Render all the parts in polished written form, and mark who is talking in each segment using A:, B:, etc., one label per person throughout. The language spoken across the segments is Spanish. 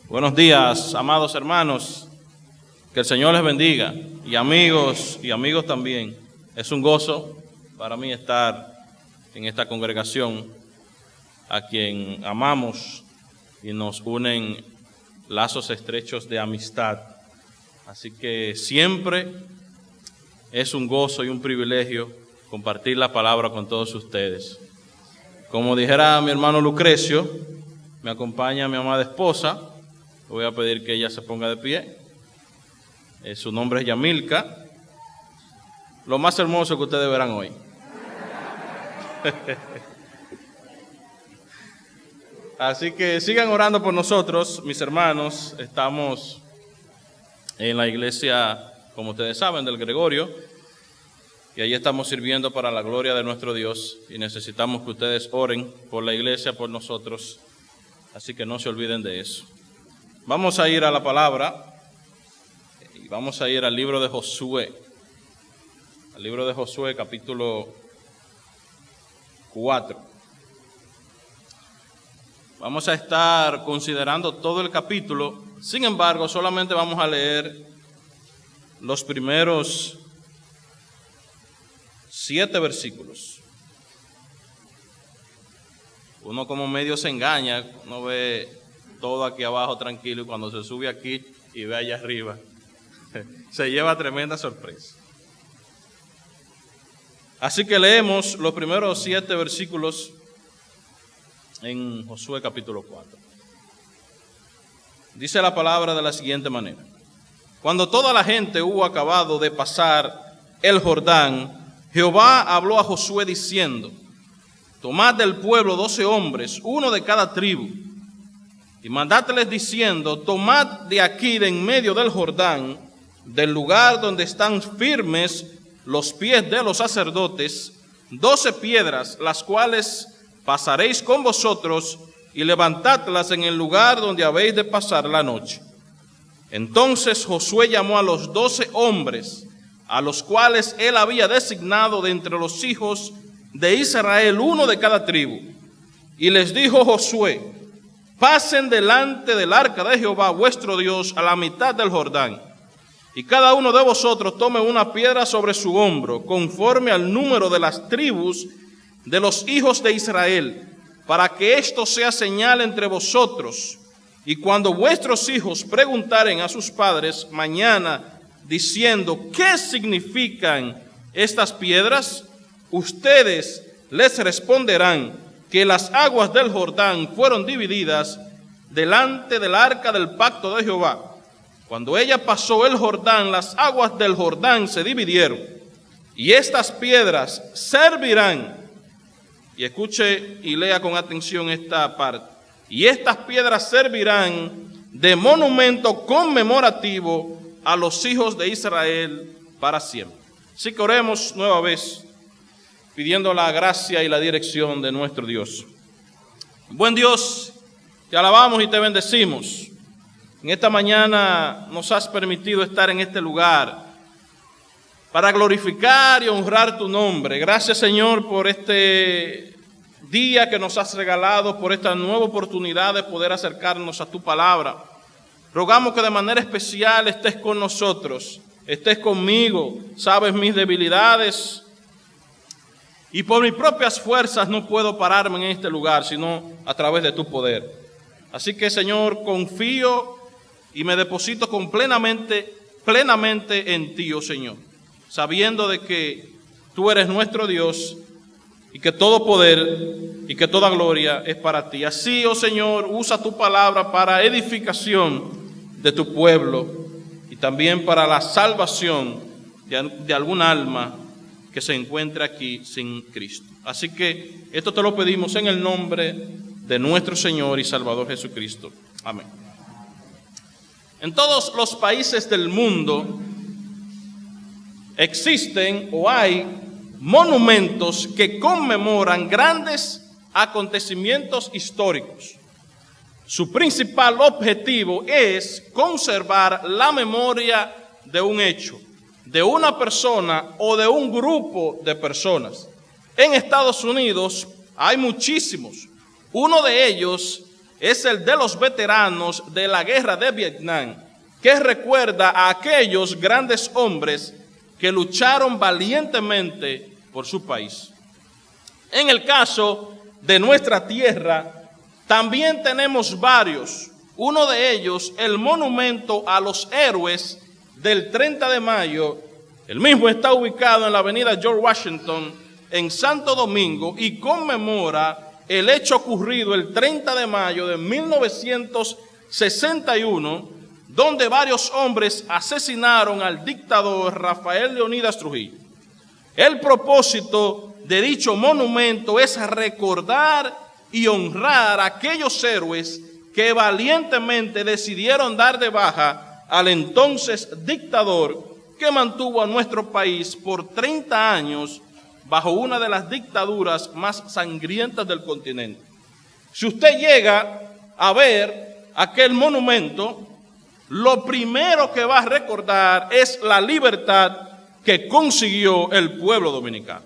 A: Buenos días, amados hermanos. Que el Señor les bendiga. Y amigos también. Es un gozo para mí estar en esta congregación a quien amamos y nos unen lazos estrechos de amistad. Así que siempre es un gozo y un privilegio compartir la palabra con todos ustedes. Como dijera mi hermano Lucrecio, me acompaña mi amada esposa. Le voy a pedir que ella se ponga de pie. Su nombre es Yamilka. Lo más hermoso que ustedes verán hoy. Así que sigan orando por nosotros, mis hermanos. Estamos en la iglesia, como ustedes saben, del Gregorio. Y allí estamos sirviendo para la gloria de nuestro Dios. Y necesitamos que ustedes oren por la iglesia, por nosotros. Así que no se olviden de eso. Vamos a ir a la palabra y vamos a ir al libro de Josué. Al libro de Josué, capítulo 4. Vamos a estar considerando todo el capítulo. Sin embargo, solamente vamos a leer los primeros 7 versículos. Uno como medio se engaña, uno ve todo aquí abajo tranquilo y cuando se sube aquí y ve allá arriba, se lleva tremenda sorpresa. Así que leemos los primeros 7 versículos en Josué capítulo 4. Dice la palabra de la siguiente manera: Cuando toda la gente hubo acabado de pasar el Jordán, Jehová habló a Josué diciendo: Tomad del pueblo 12 hombres, uno de cada tribu, y mandádles diciendo: Tomad de aquí, de en medio del Jordán, del lugar donde están firmes los pies de los sacerdotes, 12 piedras, las cuales pasaréis con vosotros, y levantadlas en el lugar donde habéis de pasar la noche. Entonces Josué llamó a los 12 hombres, a los cuales él había designado de entre los hijos de Israel, uno de cada tribu. Y les dijo Josué: Pasen delante del arca de Jehová vuestro Dios a la mitad del Jordán, y cada uno de vosotros tome una piedra sobre su hombro, conforme al número de las tribus de los hijos de Israel, para que esto sea señal entre vosotros. Y cuando vuestros hijos preguntaren a sus padres mañana, diciendo: ¿qué significan estas piedras?, ustedes les responderán que las aguas del Jordán fueron divididas delante del arca del pacto de Jehová. Cuando ella pasó el Jordán, las aguas del Jordán se dividieron, y estas piedras servirán. Y escuche y lea con atención esta parte. Y estas piedras servirán de monumento conmemorativo a los hijos de Israel para siempre. Así que oremos nueva vez, pidiendo la gracia y la dirección de nuestro Dios. Buen Dios, te alabamos y te bendecimos. En esta mañana nos has permitido estar en este lugar para glorificar y honrar tu nombre. Gracias, Señor, por este día que nos has regalado, por esta nueva oportunidad de poder acercarnos a tu palabra. Rogamos que de manera especial estés con nosotros, estés conmigo. Sabes mis debilidades, y por mis propias fuerzas no puedo pararme en este lugar, sino a través de tu poder. Así que, Señor, confío y me deposito plenamente en ti, oh Señor, sabiendo de que tú eres nuestro Dios y que todo poder y que toda gloria es para ti. Así, oh Señor, usa tu palabra para edificación de tu pueblo y también para la salvación de algún alma que se encuentre aquí sin Cristo. Así que esto te lo pedimos en el nombre de nuestro Señor y Salvador Jesucristo. Amén. En todos los países del mundo existen o hay monumentos que conmemoran grandes acontecimientos históricos. Su principal objetivo es conservar la memoria de un hecho, de una persona o de un grupo de personas. En Estados Unidos hay muchísimos. Uno de ellos es el de los veteranos de la guerra de Vietnam, que recuerda a aquellos grandes hombres que lucharon valientemente por su país. En el caso de nuestra tierra, también tenemos varios. Uno de ellos, el monumento a los héroes del 30 de mayo, el mismo está ubicado en la avenida George Washington, en Santo Domingo, y conmemora el hecho ocurrido el 30 de mayo de 1961, donde varios hombres asesinaron al dictador Rafael Leónidas Trujillo. El propósito de dicho monumento es recordar y honrar a aquellos héroes que valientemente decidieron dar de baja al entonces dictador que mantuvo a nuestro país por 30 años bajo una de las dictaduras más sangrientas del continente. Si usted llega a ver aquel monumento, lo primero que va a recordar es la libertad que consiguió el pueblo dominicano.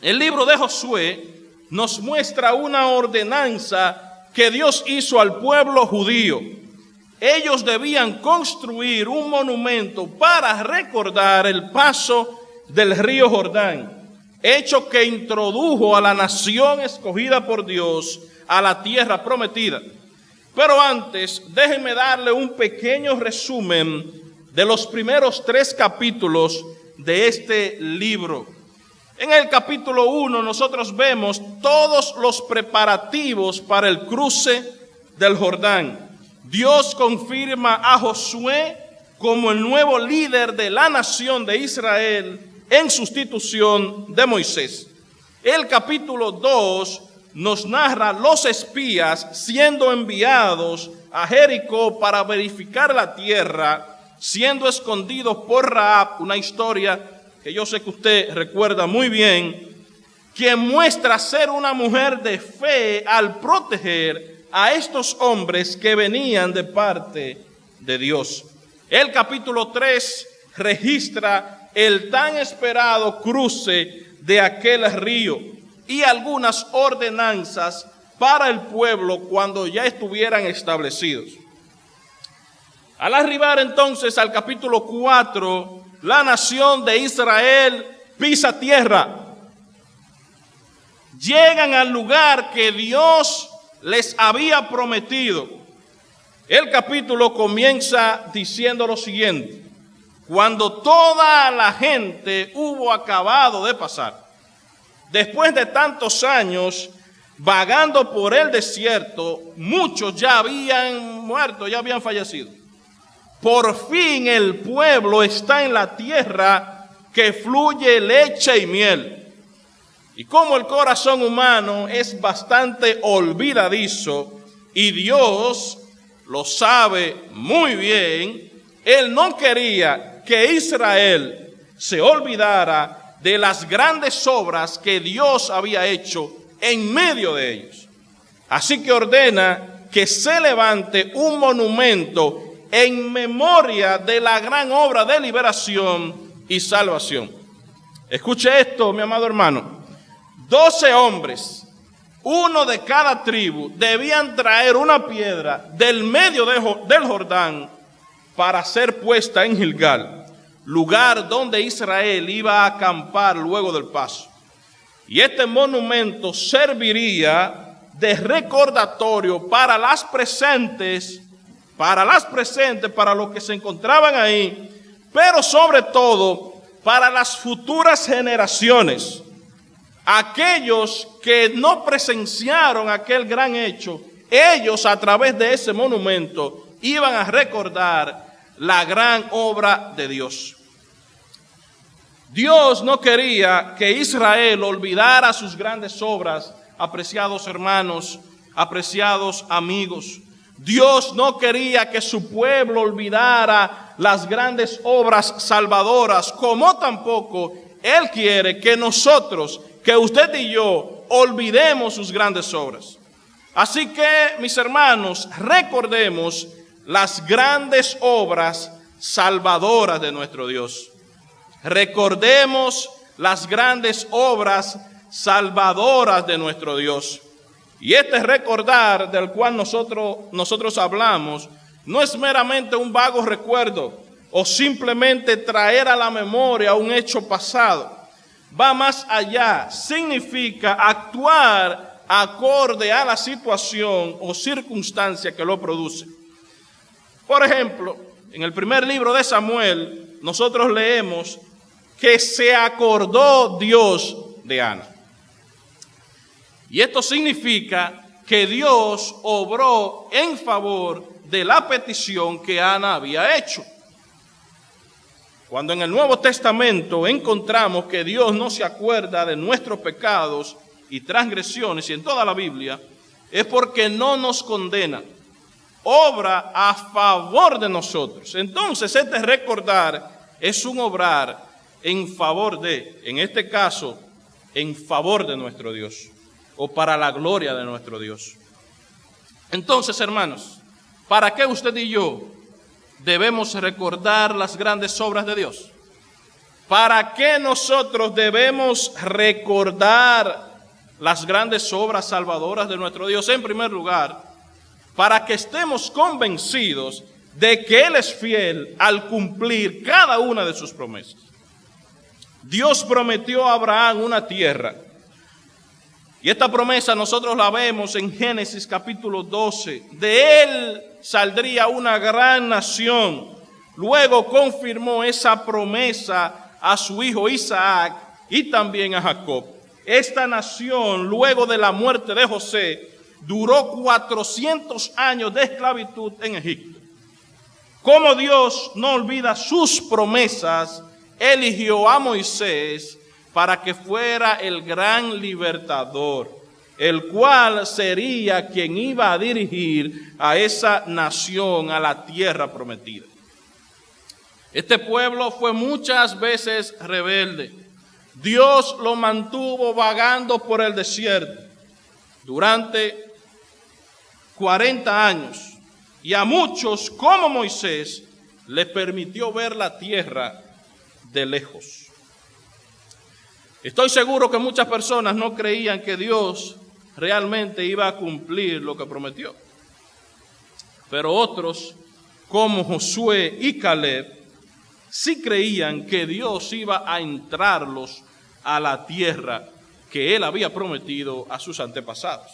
A: El libro de Josué nos muestra una ordenanza que Dios hizo al pueblo judío. Ellos debían construir un monumento para recordar el paso del río Jordán, hecho que introdujo a la nación escogida por Dios a la tierra prometida. Pero antes, déjenme darle un pequeño resumen de los primeros 3 capítulos de este libro. En el capítulo 1 nosotros vemos todos los preparativos para el cruce del Jordán. Dios confirma a Josué como el nuevo líder de la nación de Israel en sustitución de Moisés. El capítulo 2 nos narra los espías siendo enviados a Jericó para verificar la tierra, siendo escondidos por Rahab, una historia que yo sé que usted recuerda muy bien, quien muestra ser una mujer de fe al proteger a estos hombres que venían de parte de Dios. El capítulo 3 registra el tan esperado cruce de aquel río y algunas ordenanzas para el pueblo cuando ya estuvieran establecidos. Al arribar entonces al capítulo 4, la nación de Israel pisa tierra. Llegan al lugar que Dios les había prometido. El capítulo comienza diciendo lo siguiente: cuando toda la gente hubo acabado de pasar, después de tantos años vagando por el desierto, muchos ya habían muerto, ya habían fallecido. Por fin el pueblo está en la tierra que fluye leche y miel. Y como el corazón humano es bastante olvidadizo y Dios lo sabe muy bien, Él no quería que Israel se olvidara de las grandes obras que Dios había hecho en medio de ellos. Así que ordena que se levante un monumento en memoria de la gran obra de liberación y salvación. Escuche esto, mi amado hermano. 12 hombres, uno de cada tribu, debían traer una piedra del medio del Jordán para ser puesta en Gilgal, lugar donde Israel iba a acampar luego del paso. Y este monumento serviría de recordatorio para las presentes, para los que se encontraban ahí, pero sobre todo para las futuras generaciones. Aquellos que no presenciaron aquel gran hecho, ellos a través de ese monumento iban a recordar la gran obra de Dios. Dios no quería que Israel olvidara sus grandes obras, apreciados hermanos, apreciados amigos. Dios no quería que su pueblo olvidara las grandes obras salvadoras, como tampoco Él quiere que nosotros, que usted y yo, olvidemos sus grandes obras. Así que, mis hermanos, recordemos las grandes obras salvadoras de nuestro Dios. Recordemos las grandes obras salvadoras de nuestro Dios. Y este recordar del cual nosotros hablamos no es meramente un vago recuerdo o simplemente traer a la memoria un hecho pasado. Va más allá, significa actuar acorde a la situación o circunstancia que lo produce. Por ejemplo, en el primer libro de Samuel, nosotros leemos que se acordó Dios de Ana. Y esto significa que Dios obró en favor de la petición que Ana había hecho. Cuando en el Nuevo Testamento encontramos que Dios no se acuerda de nuestros pecados y transgresiones, y en toda la Biblia, es porque no nos condena, obra a favor de nosotros. Entonces, este recordar es un obrar en favor de, en este caso, en favor de nuestro Dios, o para la gloria de nuestro Dios. Entonces, hermanos, ¿para qué usted y yo debemos recordar las grandes obras de Dios? ¿Para qué nosotros debemos recordar las grandes obras salvadoras de nuestro Dios? En primer lugar, para que estemos convencidos de que Él es fiel al cumplir cada una de sus promesas. Dios prometió a Abraham una tierra. Y esta promesa nosotros la vemos en Génesis capítulo 12. De él saldría una gran nación. Luego confirmó esa promesa a su hijo Isaac y también a Jacob. Esta nación, luego de la muerte de José, duró 400 años de esclavitud en Egipto. Como Dios no olvida sus promesas, eligió a Moisés para que fuera el gran libertador, el cual sería quien iba a dirigir a esa nación, a la tierra prometida. Este pueblo fue muchas veces rebelde. Dios lo mantuvo vagando por el desierto durante 40 años, y a muchos, como Moisés, les permitió ver la tierra de lejos. Estoy seguro que muchas personas no creían que Dios realmente iba a cumplir lo que prometió. Pero otros, como Josué y Caleb, sí creían que Dios iba a entrarlos a la tierra que Él había prometido a sus antepasados.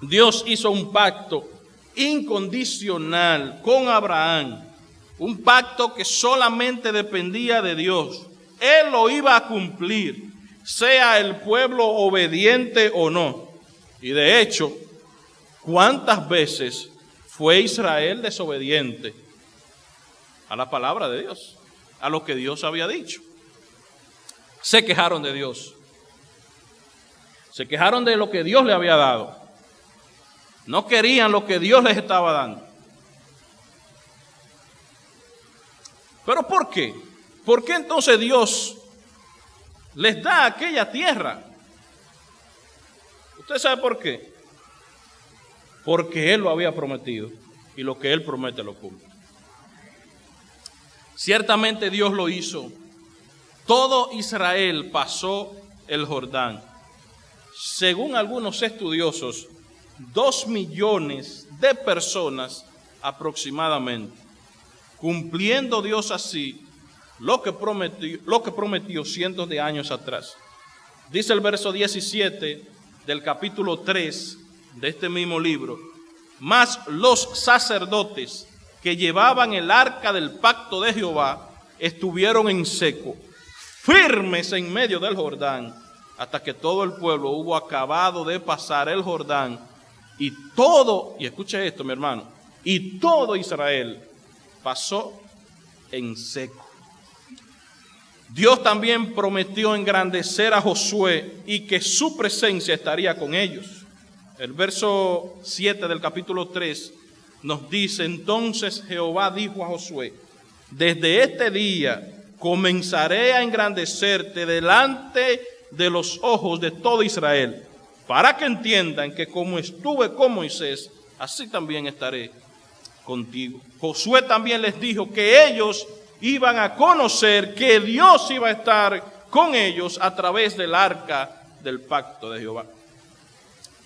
A: Dios hizo un pacto incondicional con Abraham, un pacto que solamente dependía de Dios. Él lo iba a cumplir, sea el pueblo obediente o no. Y de hecho, ¿cuántas veces fue Israel desobediente a la palabra de Dios, a lo que Dios había dicho? Se quejaron de Dios. Se quejaron de lo que Dios le había dado. No querían lo que Dios les estaba dando. ¿Pero por qué? ¿Por qué entonces Dios les da aquella tierra? ¿Usted sabe por qué? Porque Él lo había prometido y lo que Él promete lo cumple. Ciertamente Dios lo hizo. Todo Israel pasó el Jordán. Según algunos estudiosos, 2 millones de personas aproximadamente, cumpliendo Dios así lo que prometió cientos de años atrás. Dice el verso 17 del capítulo 3 de este mismo libro: mas los sacerdotes que llevaban el arca del pacto de Jehová estuvieron en seco, firmes en medio del Jordán, hasta que todo el pueblo hubo acabado de pasar el Jordán, y escuche esto, mi hermano, y todo Israel pasó en seco. Dios también prometió engrandecer a Josué y que su presencia estaría con ellos. El verso 7 del capítulo 3 nos dice: entonces Jehová dijo a Josué: desde este día comenzaré a engrandecerte delante de los ojos de todo Israel, para que entiendan que como estuve con Moisés, así también estaré contigo. Josué también les dijo que ellos iban a conocer que Dios iba a estar con ellos a través del arca del pacto de Jehová.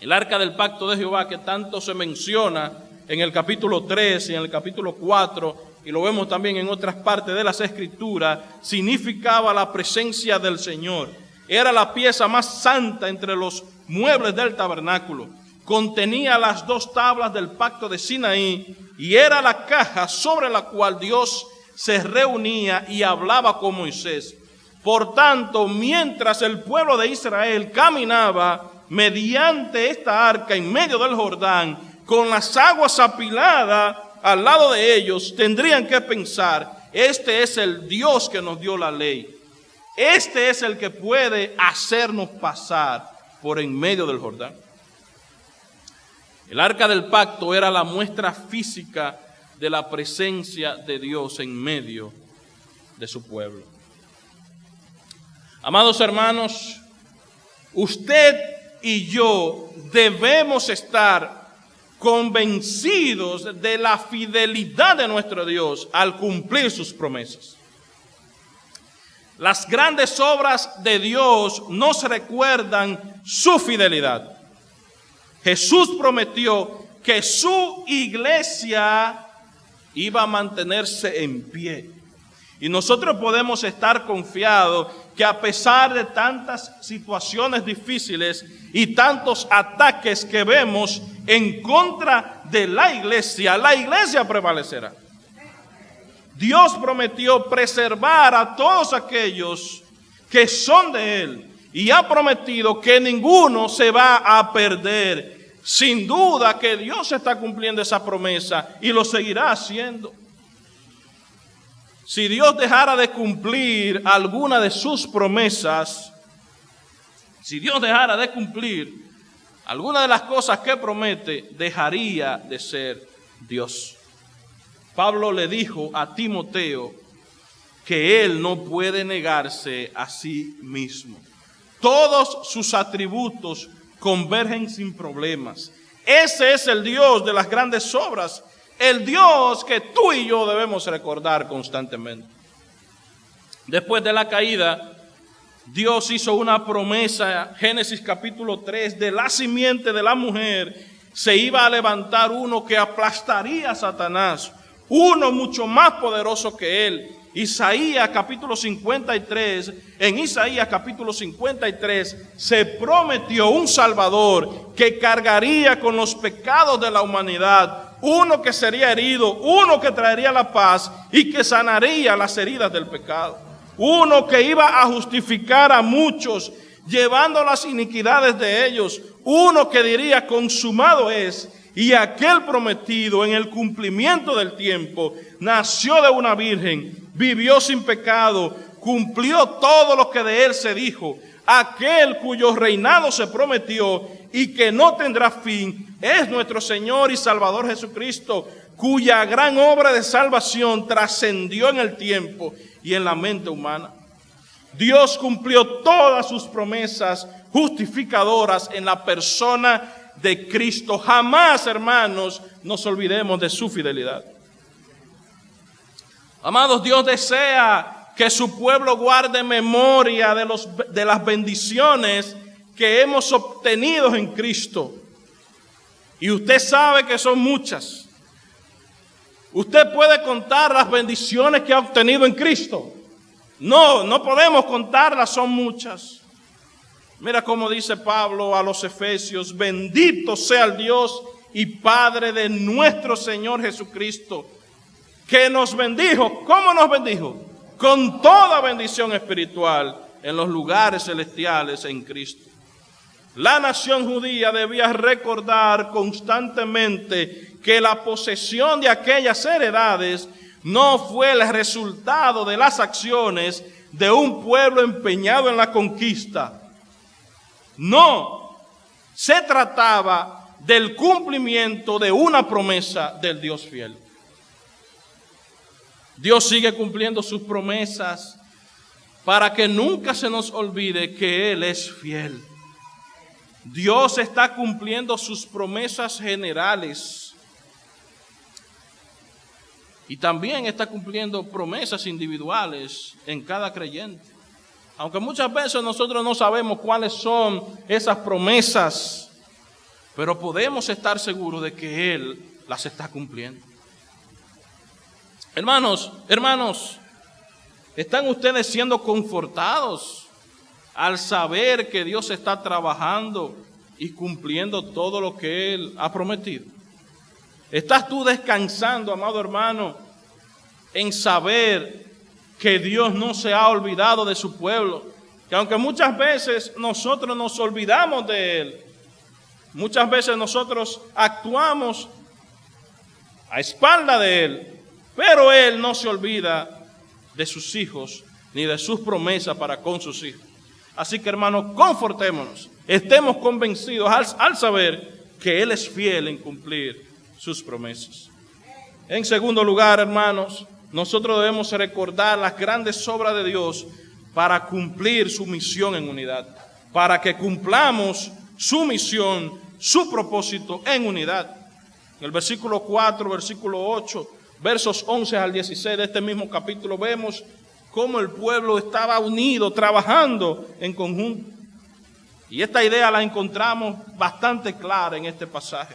A: El arca del pacto de Jehová, que tanto se menciona en el capítulo 3 y en el capítulo 4, y lo vemos también en otras partes de las Escrituras, significaba la presencia del Señor. Era la pieza más santa entre los muebles del tabernáculo. Contenía las 2 tablas del pacto de Sinaí y era la caja sobre la cual Dios se reunía y hablaba con Moisés. Por tanto, mientras el pueblo de Israel caminaba mediante esta arca en medio del Jordán, con las aguas apiladas al lado de ellos, tendrían que pensar: este es el Dios que nos dio la ley. Este es el que puede hacernos pasar por en medio del Jordán. El arca del pacto era la muestra física de la presencia de Dios en medio de su pueblo. Amados hermanos, usted y yo debemos estar convencidos de la fidelidad de nuestro Dios al cumplir sus promesas. Las grandes obras de Dios nos recuerdan su fidelidad. Jesús prometió que su iglesia iba a mantenerse en pie. Y nosotros podemos estar confiados que a pesar de tantas situaciones difíciles y tantos ataques que vemos en contra de la iglesia prevalecerá. Dios prometió preservar a todos aquellos que son de Él y ha prometido que ninguno se va a perder. Sin duda que Dios está cumpliendo esa promesa y lo seguirá haciendo. Si Dios dejara de cumplir alguna de sus promesas, si Dios dejara de cumplir alguna de las cosas que promete, dejaría de ser Dios. Pablo le dijo a Timoteo que él no puede negarse a sí mismo. Todos sus atributos convergen sin problemas. Ese es el Dios de las grandes obras, el Dios que tú y yo debemos recordar constantemente. Después de la caída, Dios hizo una promesa, Génesis capítulo 3, de la simiente de la mujer se iba a levantar uno que aplastaría a Satanás, uno mucho más poderoso que él. Isaías capítulo 53, en Isaías capítulo 53 se prometió un Salvador que cargaría con los pecados de la humanidad, uno que sería herido, uno que traería la paz y que sanaría las heridas del pecado, uno que iba a justificar a muchos llevando las iniquidades de ellos, uno que diría consumado es. Y aquel prometido en el cumplimiento del tiempo nació de una virgen, vivió sin pecado, cumplió todo lo que de él se dijo. Aquel cuyo reinado se prometió y que no tendrá fin es nuestro Señor y Salvador Jesucristo, cuya gran obra de salvación trascendió en el tiempo y en la mente humana. Dios cumplió todas sus promesas justificadoras en la persona de Cristo. Jamás, hermanos, nos olvidemos de su fidelidad. Amados, Dios desea que su pueblo guarde memoria de las bendiciones que hemos obtenido en Cristo. Y usted sabe que son muchas. Usted puede contar las bendiciones que ha obtenido en Cristo. No podemos contarlas, son muchas. Mira cómo dice Pablo a los Efesios: bendito sea el Dios y Padre de nuestro Señor Jesucristo, que nos bendijo. ¿Cómo nos bendijo? Con toda bendición espiritual en los lugares celestiales en Cristo. La nación judía debía recordar constantemente que la posesión de aquellas heredades no fue el resultado de las acciones de un pueblo empeñado en la conquista. No, se trataba del cumplimiento de una promesa del Dios fiel. Dios sigue cumpliendo sus promesas para que nunca se nos olvide que Él es fiel. Dios está cumpliendo sus promesas generales y también está cumpliendo promesas individuales en cada creyente. Aunque muchas veces nosotros no sabemos cuáles son esas promesas, pero podemos estar seguros de que Él las está cumpliendo. Hermanos, ¿están ustedes siendo confortados al saber que Dios está trabajando y cumpliendo todo lo que Él ha prometido? ¿Estás tú descansando, amado hermano, en saber que Dios no se ha olvidado de su pueblo? Que aunque muchas veces nosotros nos olvidamos de Él, muchas veces nosotros actuamos a espalda de Él, pero Él no se olvida de sus hijos ni de sus promesas para con sus hijos. Así que, hermanos, confortémonos, estemos convencidos al saber que Él es fiel en cumplir sus promesas. En segundo lugar, hermanos, nosotros debemos recordar las grandes obras de Dios para cumplir su misión en unidad, para que cumplamos su misión, su propósito en unidad. En el versículo 4, versículo 8, versos 11 al 16 de este mismo capítulo vemos cómo el pueblo estaba unido, trabajando en conjunto. Y esta idea la encontramos bastante clara en este pasaje.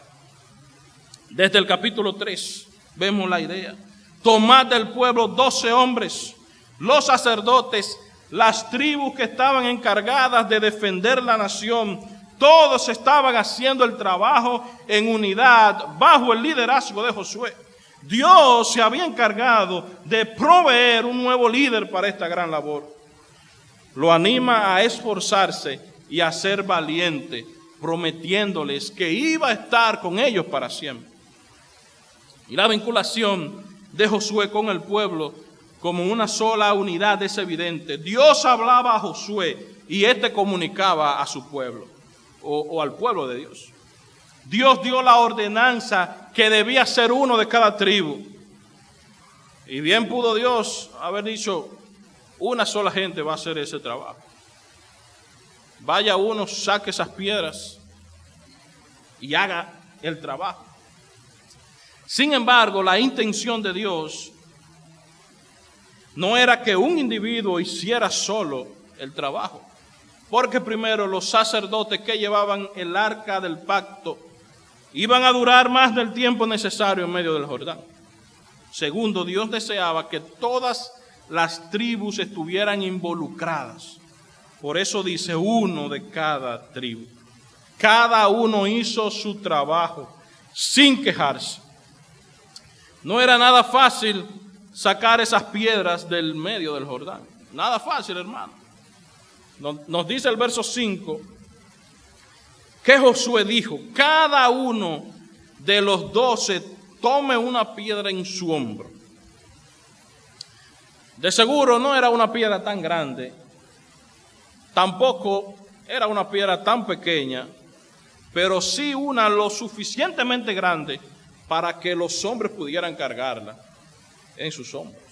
A: Desde el capítulo 3 vemos la idea. Tomad del pueblo 12 hombres, los sacerdotes, las tribus que estaban encargadas de defender la nación. Todos estaban haciendo el trabajo en unidad bajo el liderazgo de Josué. Dios se había encargado de proveer un nuevo líder para esta gran labor. Lo anima a esforzarse y a ser valiente, prometiéndoles que iba a estar con ellos para siempre. Y la vinculación de Josué con el pueblo como una sola unidad es evidente. Dios hablaba a Josué y éste comunicaba a su pueblo o al pueblo de Dios. Dios dio la ordenanza que debía ser uno de cada tribu. Y bien pudo Dios haber dicho, una sola gente va a hacer ese trabajo. Vaya uno, saque esas piedras y haga el trabajo. Sin embargo, la intención de Dios no era que un individuo hiciera solo el trabajo. Porque primero los sacerdotes que llevaban el arca del pacto iban a durar más del tiempo necesario en medio del Jordán. Segundo, Dios deseaba que todas las tribus estuvieran involucradas. Por eso dice uno de cada tribu. Cada uno hizo su trabajo sin quejarse. No era nada fácil sacar esas piedras del medio del Jordán. Nada fácil, hermano. Nos dice el verso 5 que Josué dijo, cada uno de los 12 tome una piedra en su hombro. De seguro no era una piedra tan grande, tampoco era una piedra tan pequeña, pero sí una lo suficientemente grande para que los hombres pudieran cargarla en sus hombros.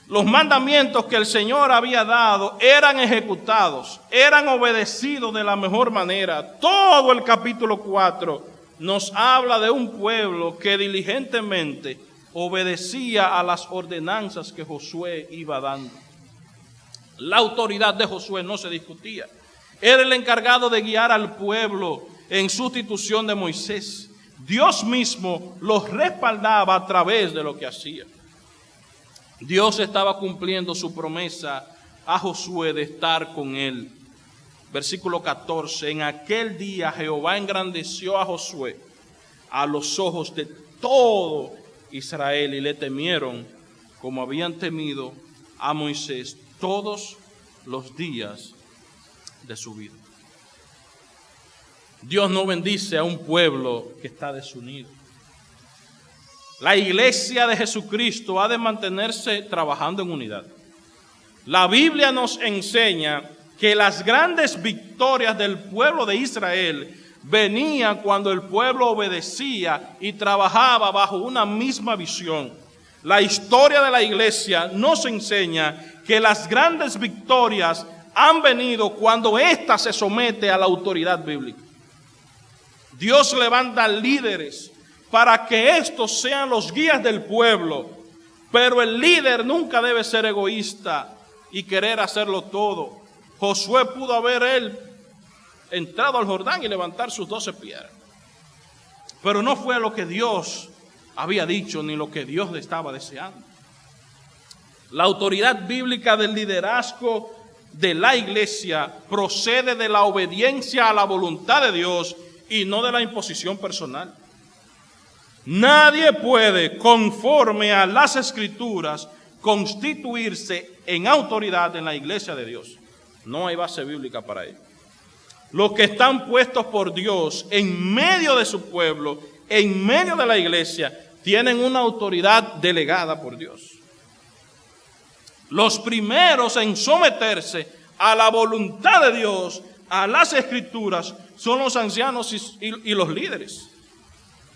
A: Los mandamientos que el Señor había dado eran ejecutados, eran obedecidos de la mejor manera. Todo el capítulo 4 nos habla de un pueblo que diligentemente obedecía a las ordenanzas que Josué iba dando. La autoridad de Josué no se discutía. Era el encargado de guiar al pueblo en sustitución de Moisés. Dios mismo los respaldaba a través de lo que hacía. Dios estaba cumpliendo su promesa a Josué de estar con él. Versículo 14, en aquel día Jehová engrandeció a Josué a los ojos de todo Israel y le temieron como habían temido a Moisés todos los días de su vida. Dios no bendice a un pueblo que está desunido. La iglesia de Jesucristo ha de mantenerse trabajando en unidad. La Biblia nos enseña que las grandes victorias del pueblo de Israel venían cuando el pueblo obedecía y trabajaba bajo una misma visión. La historia de la iglesia nos enseña que las grandes victorias han venido cuando ésta se somete a la autoridad bíblica. Dios levanta líderes para que estos sean los guías del pueblo, pero el líder nunca debe ser egoísta y querer hacerlo todo. Josué pudo haber él entrado al Jordán y levantar sus 12 piedras. Pero no fue lo que Dios había dicho ni lo que Dios le estaba deseando. La autoridad bíblica del liderazgo de la iglesia procede de la obediencia a la voluntad de Dios y no de la imposición personal. Nadie puede, conforme a las Escrituras, constituirse en autoridad en la iglesia de Dios. No hay base bíblica para ello. Los que están puestos por Dios en medio de su pueblo, en medio de la iglesia, tienen una autoridad delegada por Dios. Los primeros en someterse a la voluntad de Dios, a las Escrituras, son los ancianos y los líderes.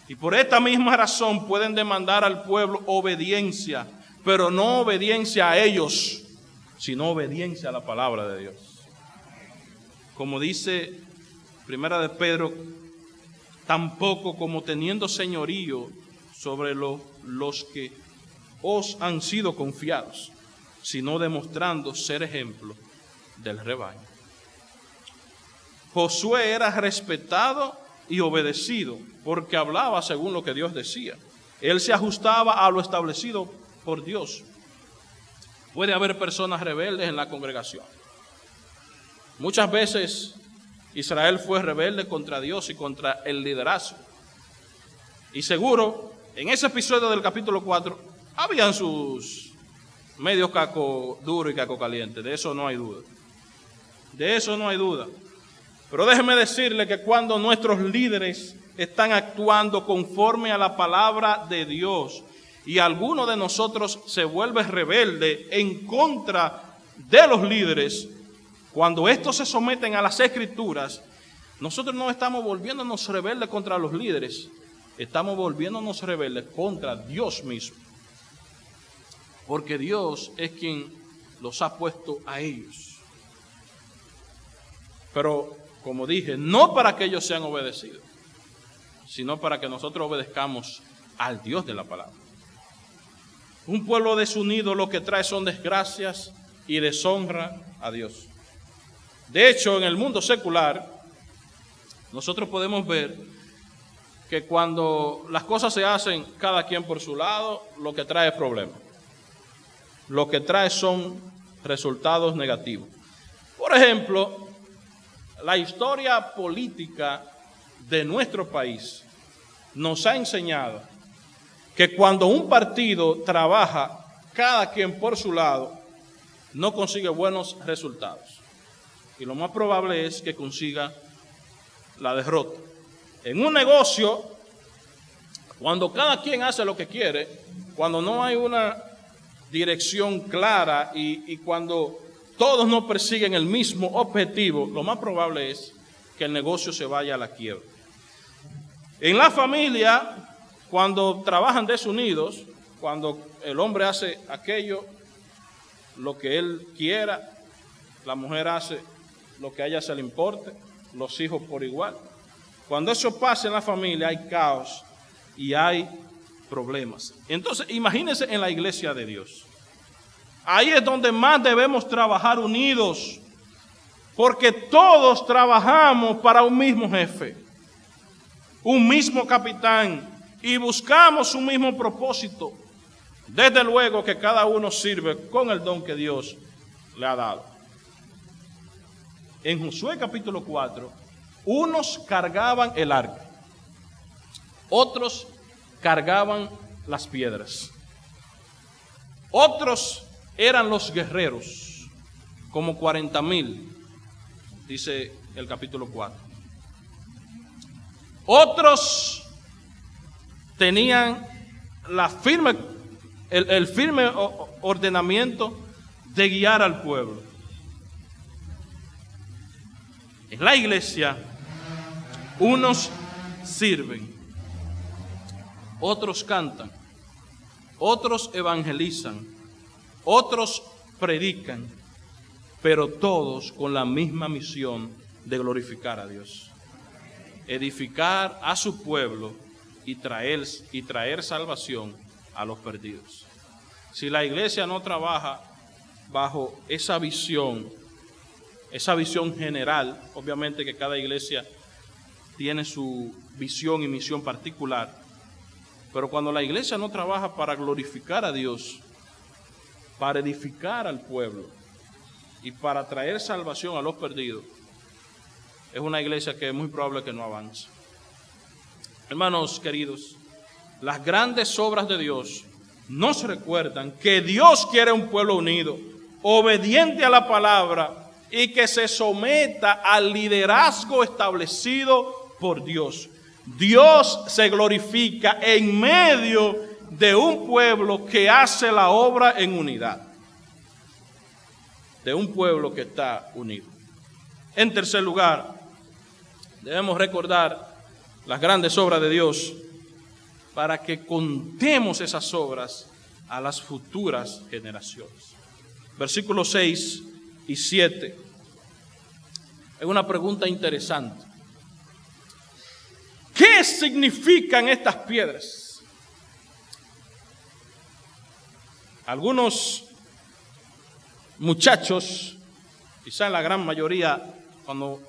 A: Y por esta misma razón pueden demandar al pueblo obediencia, pero no obediencia a ellos, sino obediencia a la palabra de Dios. Como dice Primera de Pedro, tampoco como teniendo señorío sobre los que os han sido confiados, sino demostrando ser ejemplo del rebaño. Josué era respetado y obedecido porque hablaba según lo que Dios decía. Él se ajustaba a lo establecido por Dios. Puede haber personas rebeldes en la congregación. Muchas veces Israel fue rebelde contra Dios y contra el liderazgo. Y seguro, en ese episodio del capítulo 4, habían sus medios caco duro y caco caliente. De eso no hay duda. De eso no hay duda. Pero déjeme decirle que cuando nuestros líderes están actuando conforme a la palabra de Dios y alguno de nosotros se vuelve rebelde en contra de los líderes, cuando estos se someten a las Escrituras, nosotros no estamos volviéndonos rebeldes contra los líderes, estamos volviéndonos rebeldes contra Dios mismo. Porque Dios es quien los ha puesto a ellos. Pero, como dije, no para que ellos sean obedecidos, sino para que nosotros obedezcamos al Dios de la palabra. Un pueblo desunido lo que trae son desgracias y deshonra a Dios. De hecho, en el mundo secular, nosotros podemos ver que cuando las cosas se hacen cada quien por su lado, lo que trae es problemas. Lo que trae son resultados negativos. Por ejemplo, la historia política de nuestro país nos ha enseñado que cuando un partido trabaja cada quien por su lado, no consigue buenos resultados. Y lo más probable es que consiga la derrota. En un negocio, cuando cada quien hace lo que quiere, cuando no hay una dirección clara y cuando todos no persiguen el mismo objetivo, lo más probable es que el negocio se vaya a la quiebra. En la familia, cuando trabajan desunidos, cuando el hombre hace aquello, lo que él quiera, la mujer hace lo que a ella se le importe, los hijos por igual. Cuando eso pasa en la familia hay caos y hay problemas. Entonces, imagínense en la iglesia de Dios. Ahí es donde más debemos trabajar unidos, porque todos trabajamos para un mismo jefe, un mismo capitán, y buscamos un mismo propósito. Desde luego que cada uno sirve con el don que Dios le ha dado. En Josué capítulo 4, unos cargaban el arca, otros cargaban las piedras, otros eran los guerreros, como 40,000, dice el capítulo 4. Otros tenían el firme ordenamiento de guiar al pueblo. En la iglesia, unos sirven, otros cantan, otros evangelizan, otros predican, pero todos con la misma misión de glorificar a Dios, edificar a su pueblo y traer salvación a los perdidos. Si la iglesia no trabaja bajo esa visión, esa visión general. Obviamente que cada iglesia tiene su visión y misión particular, pero cuando la iglesia no trabaja para glorificar a Dios, para edificar al pueblo y para traer salvación a los perdidos, es una iglesia que es muy probable que no avance. Hermanos queridos, las grandes obras de Dios nos recuerdan que Dios quiere un pueblo unido, obediente a la palabra y que se someta al liderazgo establecido por Dios. Dios se glorifica en medio de un pueblo que hace la obra en unidad, de un pueblo que está unido. En tercer lugar, debemos recordar las grandes obras de Dios para que contemos esas obras a las futuras generaciones. Versículos 6 y 7. Es una pregunta interesante. ¿Qué significan estas piedras? Algunos muchachos, quizá la gran mayoría, cuando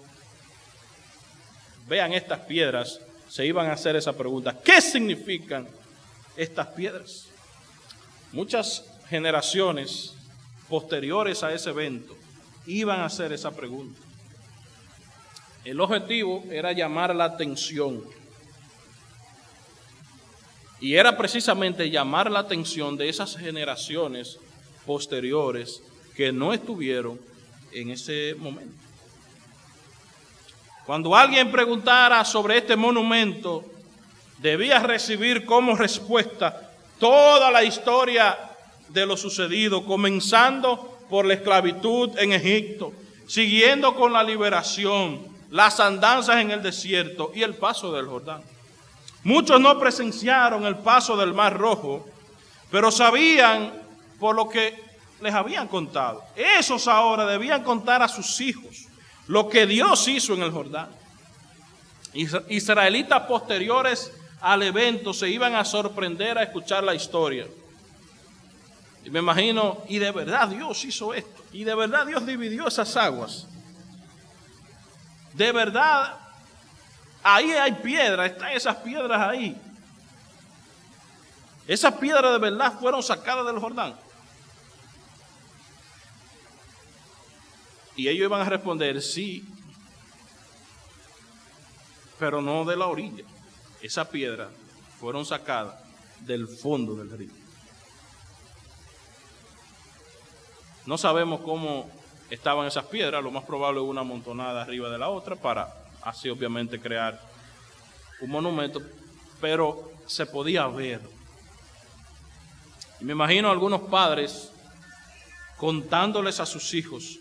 A: vean estas piedras, se iban a hacer esa pregunta. ¿Qué significan estas piedras? Muchas generaciones posteriores a ese evento iban a hacer esa pregunta. El objetivo era llamar la atención. Y era precisamente llamar la atención de esas generaciones posteriores que no estuvieron en ese momento. Cuando alguien preguntara sobre este monumento, debía recibir como respuesta toda la historia de lo sucedido, comenzando por la esclavitud en Egipto, siguiendo con la liberación, las andanzas en el desierto y el paso del Jordán. Muchos no presenciaron el paso del Mar Rojo, pero sabían por lo que les habían contado. Esos ahora debían contar a sus hijos lo que Dios hizo en el Jordán. Israelitas posteriores al evento se iban a sorprender a escuchar la historia. Y me imagino, y de verdad Dios hizo esto, y de verdad Dios dividió esas aguas. De verdad, ahí hay piedras, están esas piedras ahí. Esas piedras de verdad fueron sacadas del Jordán. Y ellos iban a responder, sí, pero no de la orilla. Esas piedras fueron sacadas del fondo del río. No sabemos cómo estaban esas piedras, lo más probable una amontonada arriba de la otra para así obviamente crear un monumento, pero se podía ver. Y me imagino a algunos padres contándoles a sus hijos.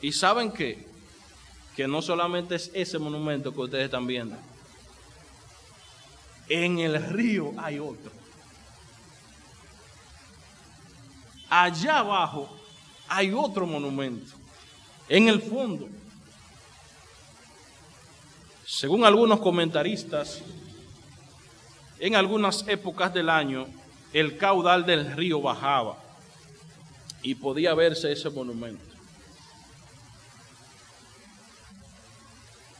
A: ¿Y saben qué? Que no solamente es ese monumento que ustedes están viendo. En el río hay otro. Allá abajo hay otro monumento. En el fondo. Según algunos comentaristas, en algunas épocas del año, el caudal del río bajaba y podía verse ese monumento.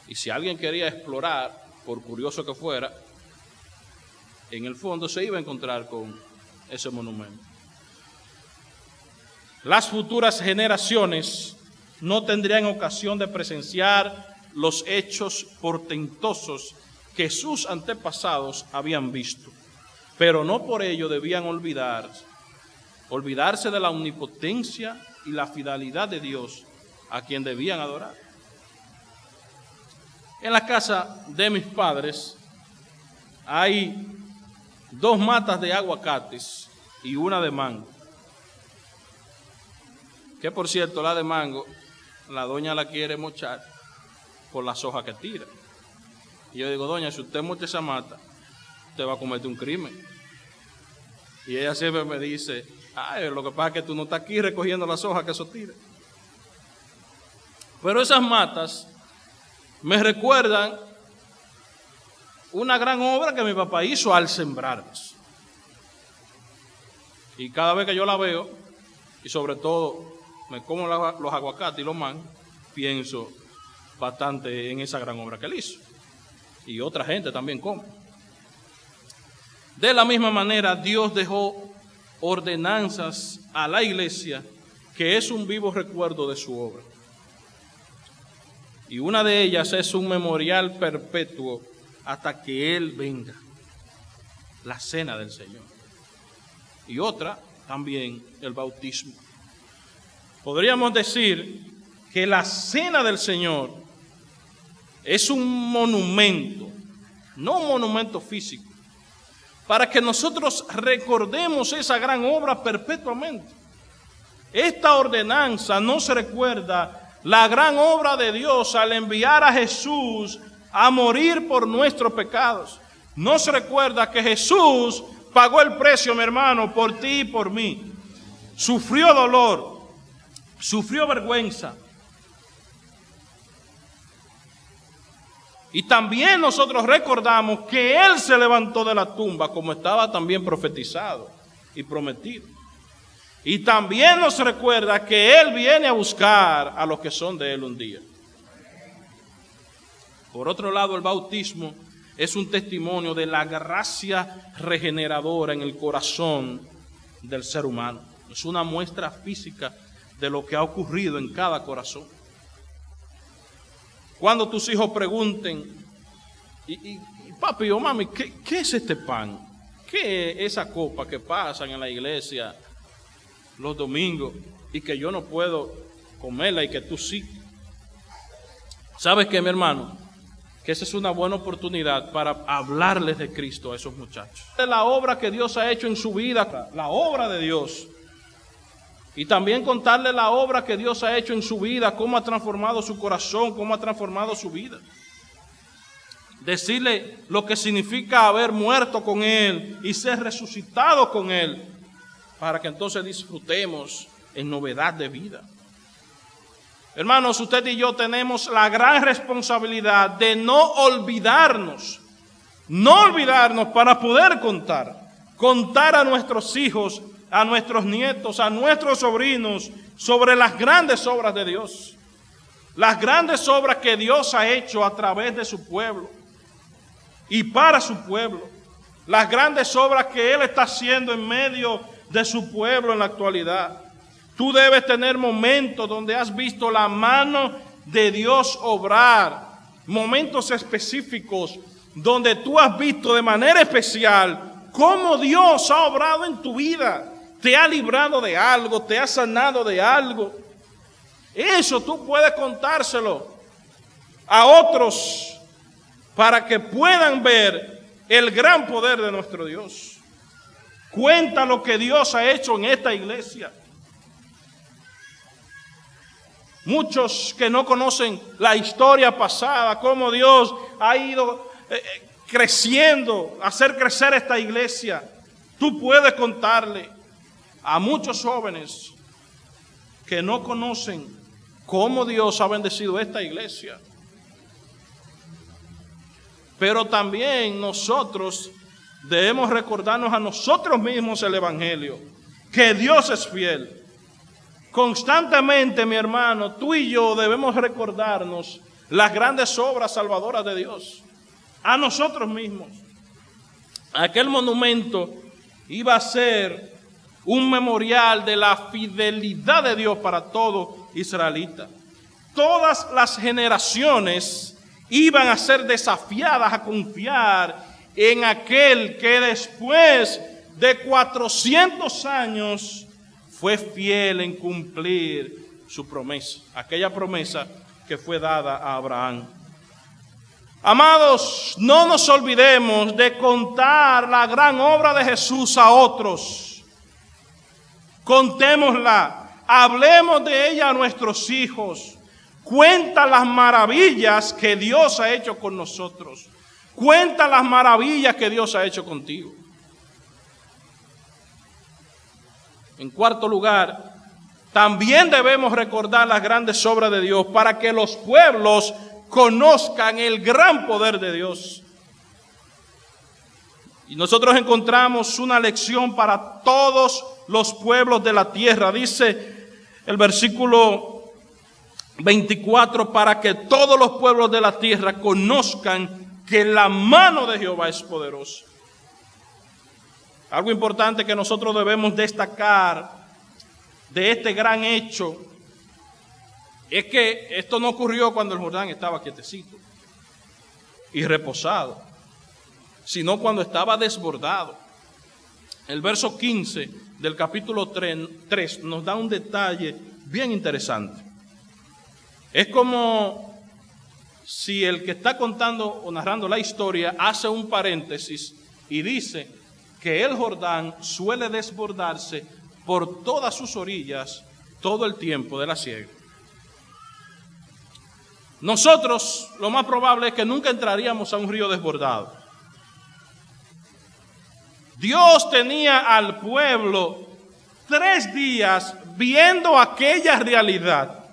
A: Y si alguien quería explorar, por curioso que fuera, en el fondo se iba a encontrar con ese monumento. Las futuras generaciones no tendrían ocasión de presenciar los hechos portentosos que sus antepasados habían visto, pero no por ello debían olvidarse de la omnipotencia y la fidelidad de Dios a quien debían adorar. En la casa de mis padres hay 2 matas de aguacates y una de mango. Que por cierto, la de mango, la doña la quiere mochar por las hojas que tira. Y yo digo, doña, si usted mocha esa mata, usted va a cometer un crimen. Y ella siempre me dice, ay, lo que pasa es que tú no estás aquí recogiendo las hojas que eso tira. Pero esas matas me recuerdan una gran obra que mi papá hizo al sembrarlas. Y cada vez que yo la veo, y sobre todo me como los aguacates y los mangos, pienso bastante en esa gran obra que él hizo. Y otra gente también come. De la misma manera, Dios dejó ordenanzas a la iglesia, que es un vivo recuerdo de su obra. Y una de ellas es un memorial perpetuo hasta que Él venga, la cena del Señor. Y otra, también, el bautismo. Podríamos decir que la cena del Señor es un monumento, no un monumento físico, para que nosotros recordemos esa gran obra perpetuamente. Esta ordenanza nos recuerda la gran obra de Dios al enviar a Jesús a morir por nuestros pecados. Nos recuerda que Jesús pagó el precio, mi hermano, por ti y por mí. Sufrió dolor, sufrió vergüenza. Y también nosotros recordamos que Él se levantó de la tumba, como estaba también profetizado y prometido. Y también nos recuerda que Él viene a buscar a los que son de Él un día. Por otro lado, el bautismo es un testimonio de la gracia regeneradora en el corazón del ser humano. Es una muestra física de lo que ha ocurrido en cada corazón. Cuando tus hijos pregunten, y papi o mami, ¿qué es este pan? ¿Qué es esa copa que pasan en la iglesia los domingos y que yo no puedo comerla y que tú sí? ¿Sabes qué, mi hermano? Que esa es una buena oportunidad para hablarles de Cristo a esos muchachos. De la obra que Dios ha hecho en su vida, la obra de Dios. Y también contarle la obra que Dios ha hecho en su vida, cómo ha transformado su corazón, cómo ha transformado su vida. Decirle lo que significa haber muerto con Él y ser resucitado con Él, para que entonces disfrutemos en novedad de vida. Hermanos, usted y yo tenemos la gran responsabilidad de no olvidarnos para poder contar a nuestros hijos, a nuestros nietos, a nuestros sobrinos, sobre las grandes obras de Dios. Las grandes obras que Dios ha hecho a través de su pueblo y para su pueblo. Las grandes obras que Él está haciendo en medio de su pueblo en la actualidad. Tú debes tener momentos donde has visto la mano de Dios obrar. Momentos específicos donde tú has visto de manera especial cómo Dios ha obrado en tu vida. Te ha librado de algo, te ha sanado de algo. Eso tú puedes contárselo a otros para que puedan ver el gran poder de nuestro Dios. Cuenta lo que Dios ha hecho en esta iglesia. Muchos que no conocen la historia pasada, cómo Dios ha ido creciendo, hacer crecer esta iglesia. Tú puedes contarle a muchos jóvenes que no conocen cómo Dios ha bendecido esta iglesia. Pero también nosotros debemos recordarnos a nosotros mismos el Evangelio, que Dios es fiel. Constantemente, mi hermano, tú y yo debemos recordarnos las grandes obras salvadoras de Dios. A nosotros mismos. Aquel monumento iba a ser un memorial de la fidelidad de Dios para todo israelita. Todas las generaciones iban a ser desafiadas a confiar en aquel que después de 400 años fue fiel en cumplir su promesa, aquella promesa que fue dada a Abraham. Amados, no nos olvidemos de contar la gran obra de Jesús a otros. Contémosla, hablemos de ella a nuestros hijos. Cuenta las maravillas que Dios ha hecho con nosotros. Cuenta las maravillas que Dios ha hecho contigo. En cuarto lugar, también debemos recordar las grandes obras de Dios para que los pueblos conozcan el gran poder de Dios. Y nosotros encontramos una lección para todos los pueblos de la tierra. Dice el versículo 24, para que todos los pueblos de la tierra conozcan que la mano de Jehová es poderosa. Algo importante que nosotros debemos destacar de este gran hecho es que esto no ocurrió cuando el Jordán estaba quietecito y reposado, sino cuando estaba desbordado. El verso 15 del capítulo 3 nos da un detalle bien interesante. Es como si el que está contando o narrando la historia hace un paréntesis y dice que el Jordán suele desbordarse por todas sus orillas todo el tiempo de la siega. Nosotros, lo más probable es que nunca entraríamos a un río desbordado. Dios tenía al pueblo 3 días viendo aquella realidad.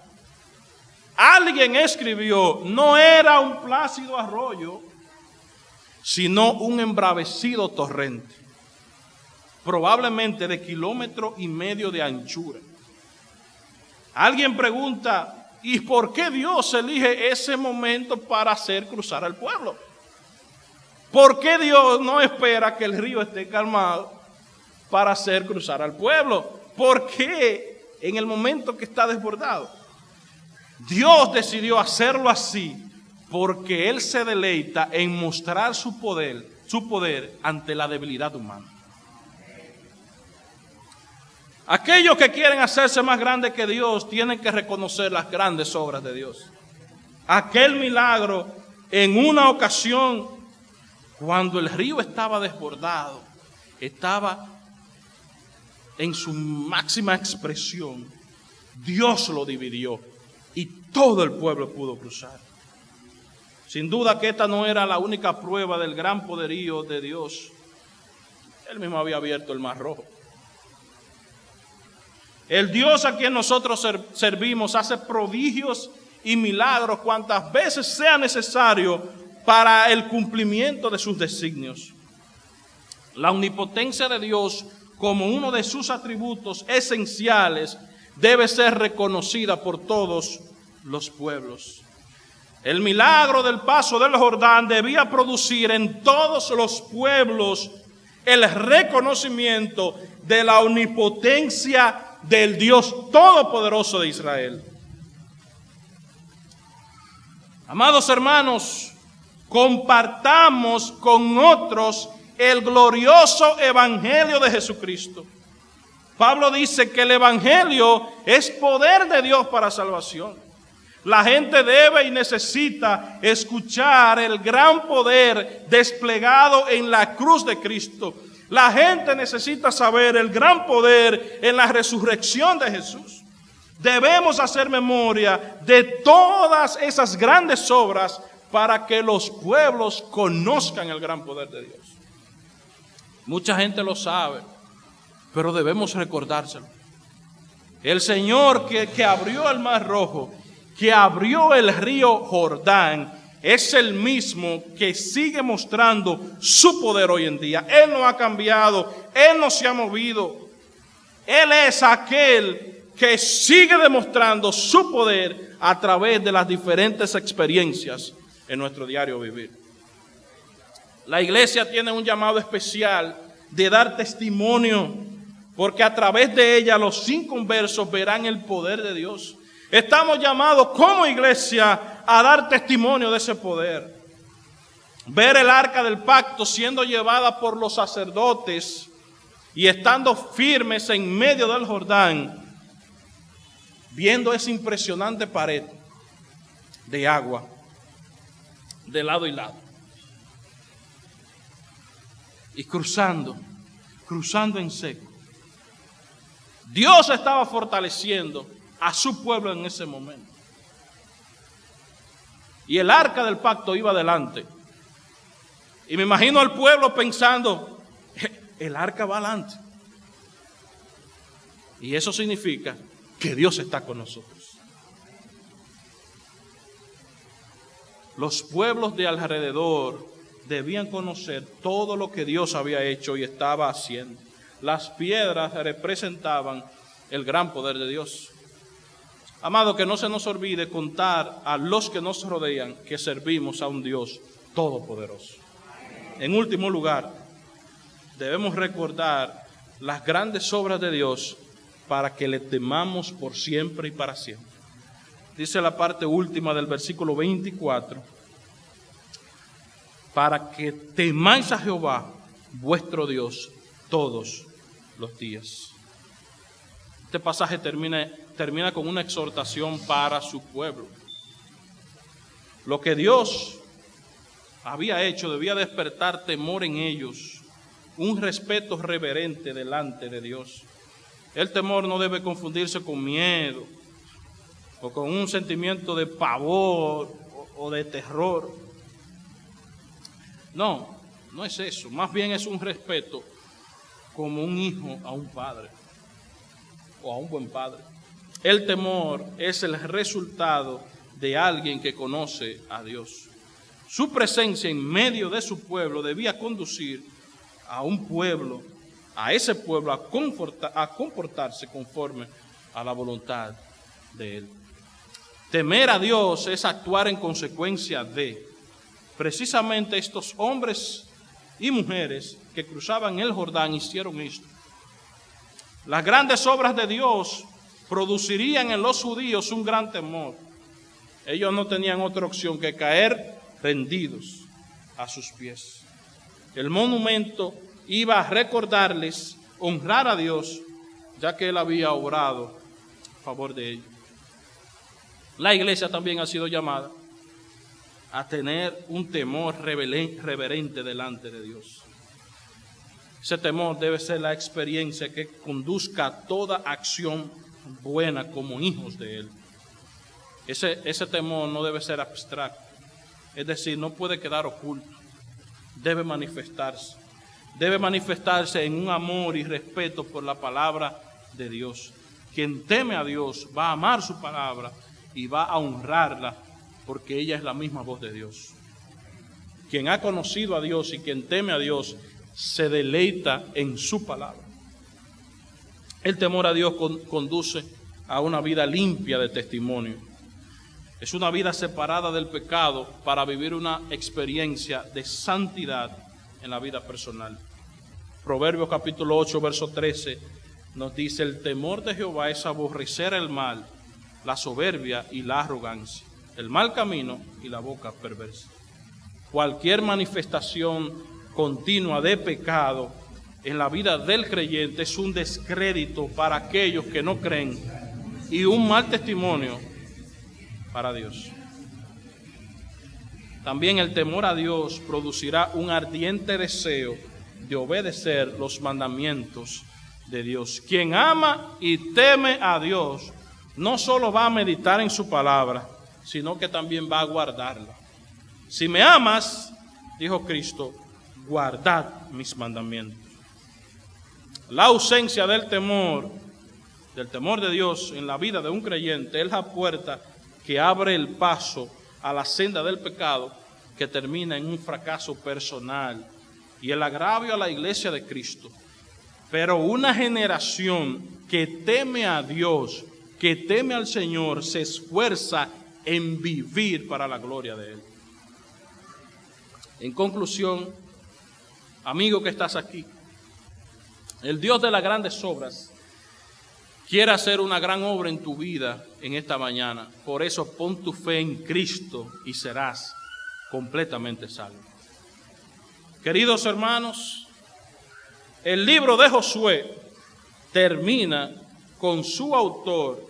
A: Alguien escribió, no era un plácido arroyo, sino un embravecido torrente, probablemente de 1,5 kilómetros de anchura. Alguien pregunta, ¿y por qué Dios elige ese momento para hacer cruzar al pueblo? ¿Por qué Dios no espera que el río esté calmado para hacer cruzar al pueblo? ¿Por qué en el momento que está desbordado? Dios decidió hacerlo así porque Él se deleita en mostrar su poder ante la debilidad humana. Aquellos que quieren hacerse más grandes que Dios tienen que reconocer las grandes obras de Dios. Aquel milagro en una ocasión, cuando el río estaba desbordado, estaba en su máxima expresión, Dios lo dividió y todo el pueblo pudo cruzar. Sin duda que esta no era la única prueba del gran poderío de Dios. Él mismo había abierto el Mar Rojo. El Dios a quien nosotros servimos hace prodigios y milagros cuantas veces sea necesario para el cumplimiento de sus designios. La omnipotencia de Dios como uno de sus atributos esenciales debe ser reconocida por todos los pueblos. El milagro del paso del Jordán debía producir en todos los pueblos el reconocimiento de la omnipotencia del Dios Todopoderoso de Israel. Amados hermanos, compartamos con otros el glorioso evangelio de Jesucristo. Pablo dice que el evangelio es poder de Dios para salvación. La gente debe y necesita escuchar el gran poder desplegado en la cruz de Cristo. La gente necesita saber el gran poder en la resurrección de Jesús. Debemos hacer memoria de todas esas grandes obras para que los pueblos conozcan el gran poder de Dios. Mucha gente lo sabe, pero debemos recordárselo. El Señor que abrió el Mar Rojo, que abrió el río Jordán, es el mismo que sigue mostrando su poder hoy en día. Él no ha cambiado, Él no se ha movido. Él es aquel que sigue demostrando su poder a través de las diferentes experiencias en nuestro diario vivir. La iglesia tiene un llamado especial de dar testimonio, porque a través de ella los inconversos verán el poder de Dios. Estamos llamados como iglesia a dar testimonio de ese poder. Ver el arca del pacto siendo llevada por los sacerdotes y estando firmes en medio del Jordán, viendo esa impresionante pared de agua de lado y lado. Y cruzando en seco. Dios estaba fortaleciendo a su pueblo en ese momento. Y el arca del pacto iba adelante. Y me imagino al pueblo pensando, el arca va adelante. Y eso significa que Dios está con nosotros. Los pueblos de alrededor debían conocer todo lo que Dios había hecho y estaba haciendo. Las piedras representaban el gran poder de Dios. Amado, que no se nos olvide contar a los que nos rodean que servimos a un Dios todopoderoso. En último lugar, debemos recordar las grandes obras de Dios para que le temamos por siempre y para siempre. Dice la parte última del versículo 24, para que temáis a Jehová, vuestro Dios, todos los días. Este pasaje termina con una exhortación para su pueblo. Lo que Dios había hecho debía despertar temor en ellos, un respeto reverente delante de Dios. El temor no debe confundirse con miedo o con un sentimiento de pavor o de terror. No es eso. Más bien es un respeto como un hijo a un padre o a un buen padre. El temor es el resultado de alguien que conoce a Dios. Su presencia en medio de su pueblo debía conducir a ese pueblo a comportarse conforme a la voluntad de Él. Temer a Dios es actuar en consecuencia de. Precisamente estos hombres y mujeres que cruzaban el Jordán hicieron esto. Las grandes obras de Dios producirían en los judíos un gran temor. Ellos no tenían otra opción que caer rendidos a sus pies. El monumento iba a recordarles honrar a Dios, ya que Él había obrado a favor de ellos. La iglesia también ha sido llamada a tener un temor reverente delante de Dios. Ese temor debe ser la experiencia que conduzca a toda acción buena como hijos de Él. Ese temor no debe ser abstracto, es decir, no puede quedar oculto, debe manifestarse. Debe manifestarse en un amor y respeto por la palabra de Dios. Quien teme a Dios va a amar su palabra y va a honrarla porque ella es la misma voz de Dios. Quien ha conocido a Dios y quien teme a Dios se deleita en su palabra. El temor a Dios conduce a una vida limpia de testimonio. Es una vida separada del pecado para vivir una experiencia de santidad en la vida personal. Proverbios capítulo 8, verso 13 nos dice: el temor de Jehová es aborrecer el mal, la soberbia y la arrogancia, el mal camino y la boca perversa. Cualquier manifestación continua de pecado en la vida del creyente es un descrédito para aquellos que no creen y un mal testimonio para Dios. También el temor a Dios producirá un ardiente deseo de obedecer los mandamientos de Dios. Quien ama y teme a Dios no solo va a meditar en su palabra, sino que también va a guardarla. Si me amas, dijo Cristo, guardad mis mandamientos. La ausencia del temor de Dios en la vida de un creyente es la puerta que abre el paso a la senda del pecado, que termina en un fracaso personal y el agravio a la iglesia de Cristo. Pero una generación que teme a Dios, que teme al Señor, se esfuerza en vivir para la gloria de Él. En conclusión, amigo que estás aquí, el Dios de las grandes obras quiere hacer una gran obra en tu vida en esta mañana. Por eso pon tu fe en Cristo y serás completamente salvo. Queridos hermanos, el libro de Josué termina con su autor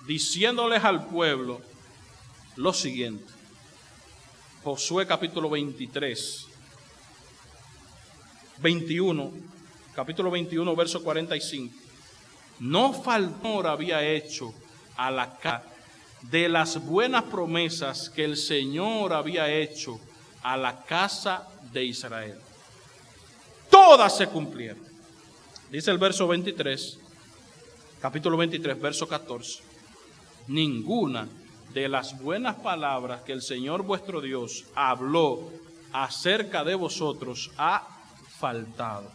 A: diciéndoles al pueblo lo siguiente. Josué capítulo 21, verso 45. No faltó había hecho a la casa de las buenas promesas que el Señor había hecho a la casa de Israel. Todas se cumplieron. Dice el verso 23, capítulo 23, verso 14. Ninguna de las buenas palabras que el Señor vuestro Dios habló acerca de vosotros ha faltado.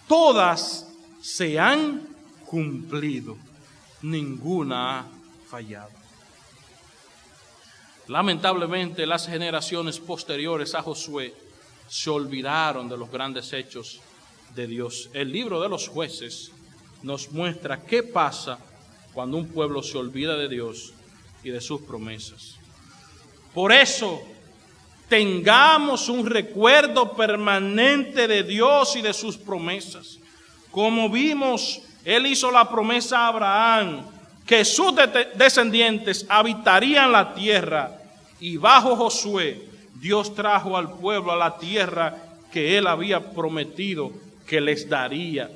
A: Todas se han cumplido, ninguna ha fallado. Lamentablemente, las generaciones posteriores a Josué se olvidaron de los grandes hechos de Dios. El libro de los Jueces nos muestra qué pasa cuando un pueblo se olvida de Dios y de sus promesas. Por eso, tengamos un recuerdo permanente de Dios y de sus promesas. Como vimos, Él hizo la promesa a Abraham que sus descendientes habitarían la tierra, y bajo Josué Dios trajo al pueblo a la tierra que Él había prometido que les daría.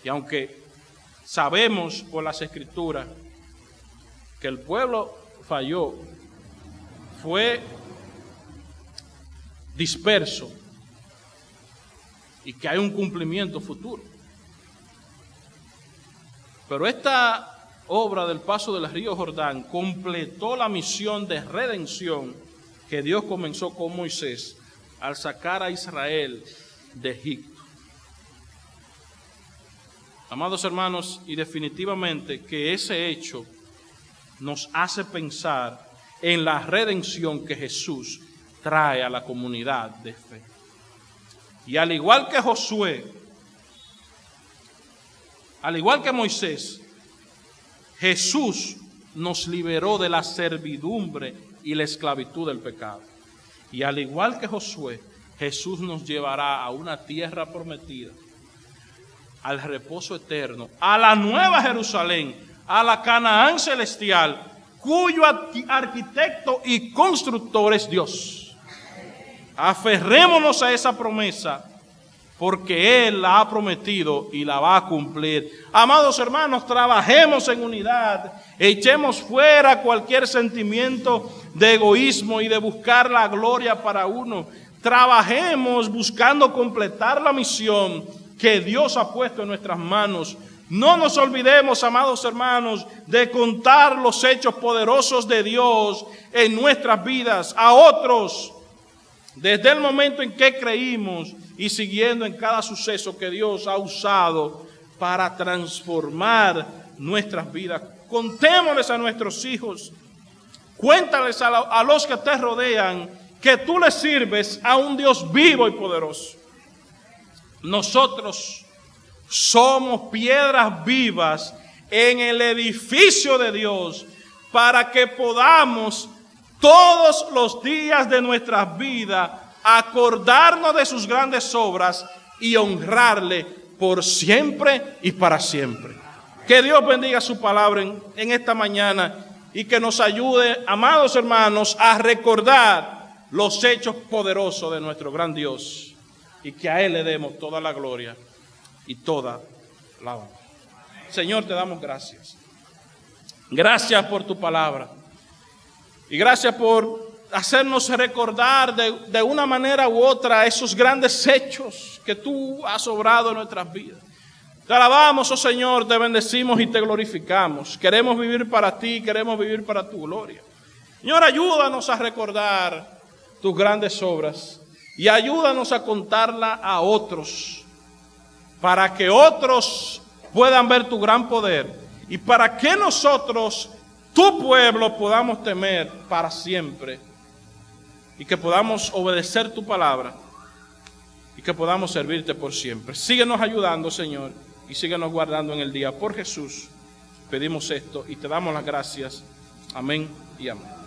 A: Y aunque sabemos por las Escrituras que el pueblo falló, fue disperso y que hay un cumplimiento futuro. Pero esta obra del paso del río Jordán completó la misión de redención que Dios comenzó con Moisés al sacar a Israel de Egipto. Amados hermanos, y definitivamente que ese hecho nos hace pensar en la redención que Jesús trae a la comunidad de fe. Y al igual que Josué, al igual que Moisés, Jesús nos liberó de la servidumbre y la esclavitud del pecado. Y al igual que Josué, Jesús nos llevará a una tierra prometida, al reposo eterno, a la nueva Jerusalén, a la Canaán celestial, cuyo arquitecto y constructor es Dios. Aferrémonos a esa promesa, porque Él la ha prometido y la va a cumplir. Amados hermanos, trabajemos en unidad, echemos fuera cualquier sentimiento de egoísmo y de buscar la gloria para uno. Trabajemos buscando completar la misión que Dios ha puesto en nuestras manos. No nos olvidemos, amados hermanos, de contar los hechos poderosos de Dios en nuestras vidas a otros, desde el momento en que creímos y siguiendo en cada suceso que Dios ha usado para transformar nuestras vidas. Contémosles a nuestros hijos, cuéntales a los que te rodean que tú les sirves a un Dios vivo y poderoso. Nosotros somos piedras vivas en el edificio de Dios para que podamos todos los días de nuestras vidas acordarnos de sus grandes obras y honrarle por siempre y para siempre. Que Dios bendiga su palabra en esta mañana y que nos ayude, amados hermanos, a recordar los hechos poderosos de nuestro gran Dios y que a Él le demos toda la gloria y toda la honra. Señor, te damos gracias. Gracias por tu palabra. Y gracias por hacernos recordar de una manera u otra esos grandes hechos que tú has obrado en nuestras vidas. Te alabamos, oh Señor, te bendecimos y te glorificamos. Queremos vivir para ti, queremos vivir para tu gloria. Señor, ayúdanos a recordar tus grandes obras y ayúdanos a contarla a otros, para que otros puedan ver tu gran poder y para que nosotros, tu pueblo, podamos temer para siempre y que podamos obedecer tu palabra y que podamos servirte por siempre. Síguenos ayudando, Señor, y síguenos guardando en el día. Por Jesús pedimos esto y te damos las gracias. Amén y amén.